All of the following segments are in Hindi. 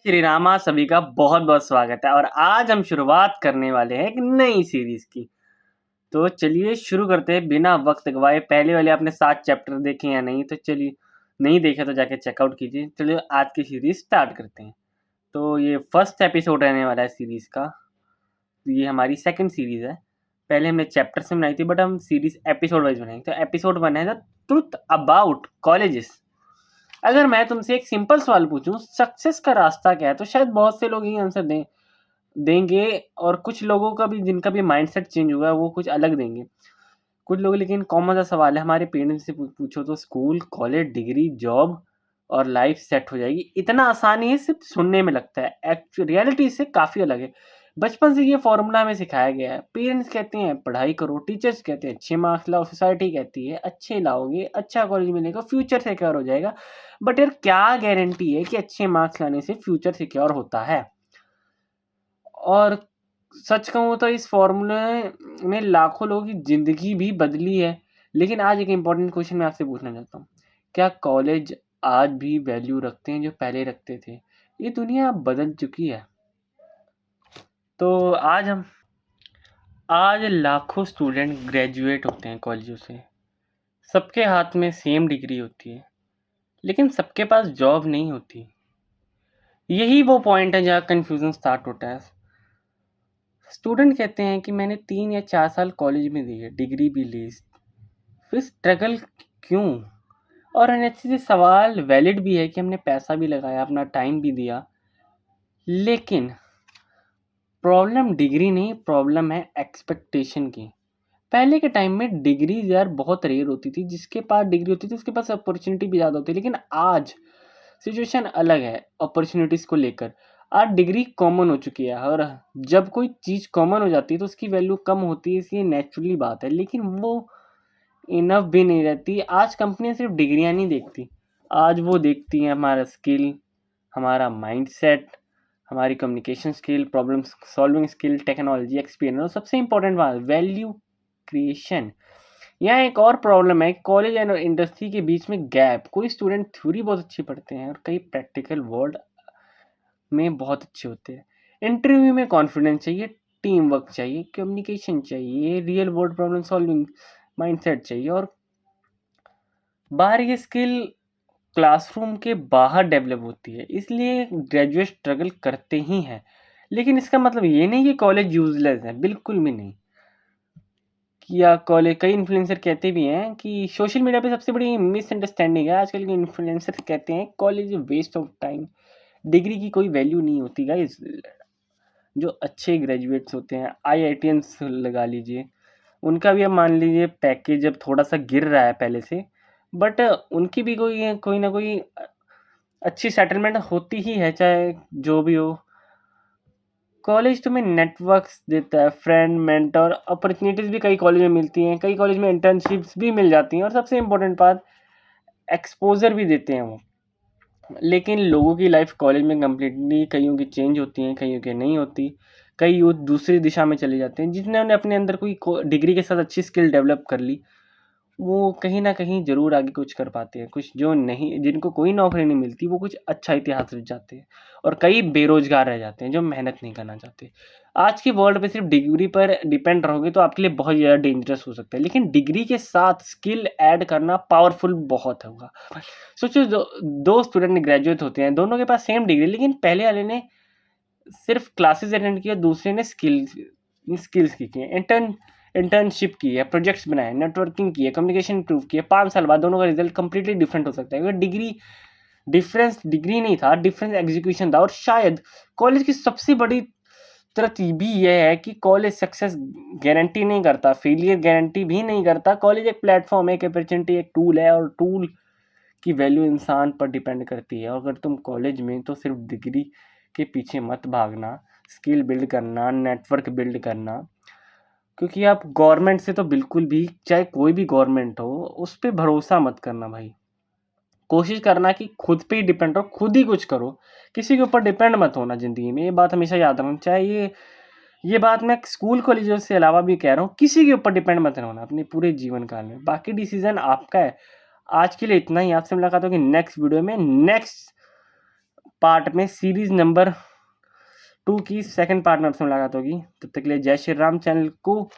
श्री रामा सभी का बहुत-बहुत स्वागत है और आज हम शुरुआत करने वाले हैं एक नई सीरीज़ की। तो चलिए शुरू करते हैं बिना वक़्त गवाए। पहले वाले आपने 7 चैप्टर देखे या नहीं? तो चलिए नहीं देखे तो जाके चेकआउट कीजिए। चलिए आज की सीरीज़ स्टार्ट करते हैं। तो ये फर्स्ट एपिसोड रहने वाला है सीरीज़ का। ये हमारी सेकंड सीरीज़ है। पहले हमने चैप्टर से बनाई थी बट हम सीरीज़ एपिसोड वाइज़ बनाएँगे। तो एपिसोड 1 है द ट्रुथ अबाउट कॉलेजेस। अगर मैं तुमसे एक सिंपल सवाल पूछूं सक्सेस का रास्ता क्या है तो शायद बहुत से लोग ये आंसर देंगे और कुछ लोगों का भी जिनका भी माइंडसेट चेंज हुआ है वो कुछ अलग देंगे। कुछ लोग लेकिन कॉमन सा सवाल है हमारे पेरेंट्स से पूछो तो स्कूल कॉलेज डिग्री जॉब और लाइफ सेट हो जाएगी। इतना आसानी है सिर्फ सुनने में लगता है, एक्चुअल रियलिटी इससे काफ़ी अलग है। बचपन से ये फॉर्मूला हमें सिखाया गया है। पेरेंट्स कहते हैं पढ़ाई करो, टीचर्स कहते हैं अच्छे मार्क्स लाओ, सोसाइटी कहती है अच्छे लाओगे अच्छा कॉलेज मिलेगा फ्यूचर सिक्योर हो जाएगा। बट यार क्या गारंटी है कि अच्छे मार्क्स लाने से फ्यूचर सिक्योर होता है? और सच कहूँ तो इस फॉर्मूले में लाखों लोगों की ज़िंदगी भी बदली है। लेकिन आज एक इम्पॉर्टेंट क्वेश्चन मैं आपसे पूछना चाहता हूँ। क्या कॉलेज आज भी वैल्यू रखते हैं जो पहले रखते थे? ये दुनिया बदल चुकी है। तो आज लाखों स्टूडेंट ग्रेजुएट होते हैं कॉलेजों से। सबके हाथ में सेम डिग्री होती है, लेकिन सबके पास जॉब नहीं होती। यही वो पॉइंट है जहाँ कन्फ्यूज़न स्टार्ट होता है। स्टूडेंट कहते हैं कि मैंने 3 या 4 साल कॉलेज में दिए, डिग्री भी ली, फिर स्ट्रगल क्यों? और नेक्स्ट से सवाल वैलिड भी है कि हमने पैसा भी लगाया, अपना टाइम भी दिया, लेकिन प्रॉब्लम डिग्री नहीं, प्रॉब्लम है एक्सपेक्टेशन की। पहले के टाइम में डिग्रीज यार बहुत रेयर होती थी, जिसके पास डिग्री होती थी उसके पास अपॉर्चुनिटी भी ज़्यादा होती है। लेकिन आज सिचुएशन अलग है अपॉर्चुनिटीज़ को लेकर। आज डिग्री कॉमन हो चुकी है और जब कोई चीज़ कॉमन हो जाती है तो उसकी वैल्यू कम होती है, इसलिए नेचुरली बात है। लेकिन वो इनफ भी नहीं रहती। आज कंपनियां सिर्फ डिग्रियां नहीं देखती, आज वो देखती हैं हमारा स्किल, हमारा माइंडसेट, हमारी communication skill, problem solving skill, technology experience और सबसे इंपॉर्टेंट बात वैल्यू क्रिएशन। यहाँ एक और प्रॉब्लम है कॉलेज एंड इंडस्ट्री के बीच में गैप। कोई स्टूडेंट थ्योरी बहुत अच्छी पढ़ते हैं और कई प्रैक्टिकल वर्ल्ड में बहुत अच्छे होते हैं। इंटरव्यू में कॉन्फिडेंस चाहिए, टीम वर्क चाहिए, कम्युनिकेशन चाहिए, real world problem solving mindset चाहिए और बाहर ये स्किल क्लासरूम के बाहर डेवलप होती है। इसलिए ग्रेजुएट स्ट्रगल करते ही हैं। लेकिन इसका मतलब ये नहीं कि कॉलेज यूजलेस है, बिल्कुल भी नहीं। या कॉलेज कई इन्फ्लुएंसर कहते भी हैं कि सोशल मीडिया पे सबसे बड़ी मिसअंडरस्टैंडिंग है आजकल के इन्फ्लुएंसर कहते हैं college waste of time, degree की कोई वैल्यू नहीं होती गाइस। जो अच्छे ग्रेजुएट्स होते हैं आईआईटियंस लगा लीजिए, उनका भी अब मान लीजिए पैकेज अब थोड़ा सा गिर रहा है पहले से, बट उनकी भी कोई ना कोई अच्छी सेटलमेंट होती ही है, चाहे जो भी हो। कॉलेज तुम्हें नेटवर्क्स देता है, फ्रेंड मेंटर अपॉर्चुनिटीज़ भी कई कॉलेज में मिलती हैं, कई कॉलेज में इंटर्नशिप्स भी मिल जाती हैं और सबसे इम्पोर्टेंट बात एक्सपोजर भी देते हैं वो। लेकिन लोगों की लाइफ कॉलेज में कम्प्लीटली कईयों की चेंज होती हैं, कईयों की नहीं होती। कई यूथ दूसरी दिशा में चले जाते हैं जिन्होंने अपने अंदर कोई डिग्री के साथ अच्छी स्किल डेवलप कर ली, वो कहीं न कहीं ज़रूर आगे कुछ कर पाते हैं। कुछ जो नहीं, जिनको कोई नौकरी नहीं मिलती, वो कुछ अच्छा इतिहास रच जाते हैं और कई बेरोज़गार रह जाते हैं, जो मेहनत नहीं करना चाहते। आज की वर्ल्ड में सिर्फ़ डिग्री पर डिपेंड रहोगे तो आपके लिए बहुत ज़्यादा डेंजरस हो सकता है, लेकिन डिग्री के साथ स्किल ऐड करना पावरफुल बहुत होगा। सोचो 2 स्टूडेंट ग्रेजुएट होते हैं, दोनों के पास सेम डिग्री, लेकिन पहले वाले ने सिर्फ़ क्लासेस अटेंड किया, दूसरे ने स्किल्स की हैं। इंटर्नशिप की है, प्रोजेक्ट्स बनाए, नेटवर्किंग की है, कम्युनिकेशन इम्प्रूव की है। 5 साल बाद दोनों का रिजल्ट कंप्लीटली डिफरेंट हो सकता है, क्योंकि डिफरेंस डिग्री नहीं था, डिफरेंस एग्जीक्यूशन था। और शायद कॉलेज की सबसे बड़ी तरफ भी यह है कि कॉलेज सक्सेस गारंटी नहीं करता, फेलियर गारंटी भी नहीं करता। कॉलेज एक प्लेटफॉर्म है, एक अपॉर्चुनिटी, एक टूल है और टूल की वैल्यू इंसान पर डिपेंड करती है। अगर तुम कॉलेज में तो सिर्फ डिग्री के पीछे मत भागना, स्किल बिल्ड करना, नेटवर्क बिल्ड करना। क्योंकि आप गवर्नमेंट से तो बिल्कुल भी, चाहे कोई भी गवर्नमेंट हो, उस पे भरोसा मत करना भाई। कोशिश करना कि खुद पे ही डिपेंड रहो, खुद ही कुछ करो, किसी के ऊपर डिपेंड मत होना ज़िंदगी में। ये बात हमेशा याद रखना। चाहे ये बात मैं स्कूल कॉलेजों से अलावा भी कह रहा हूँ, किसी के ऊपर डिपेंड मत रहना अपने पूरे जीवन काल में। बाकी डिसीज़न आपका है। आज के लिए इतना ही। आपसे मुलाकात होगी नेक्स्ट वीडियो में, नेक्स्ट पार्ट में सीरीज नंबर 2 की सेकंड पार्ट में आपसे मुलाकात होगी। तब तक के लिए जय श्री राम। चैनल को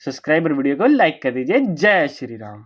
सब्सक्राइब और वीडियो को लाइक कर दीजिए। जय श्री राम।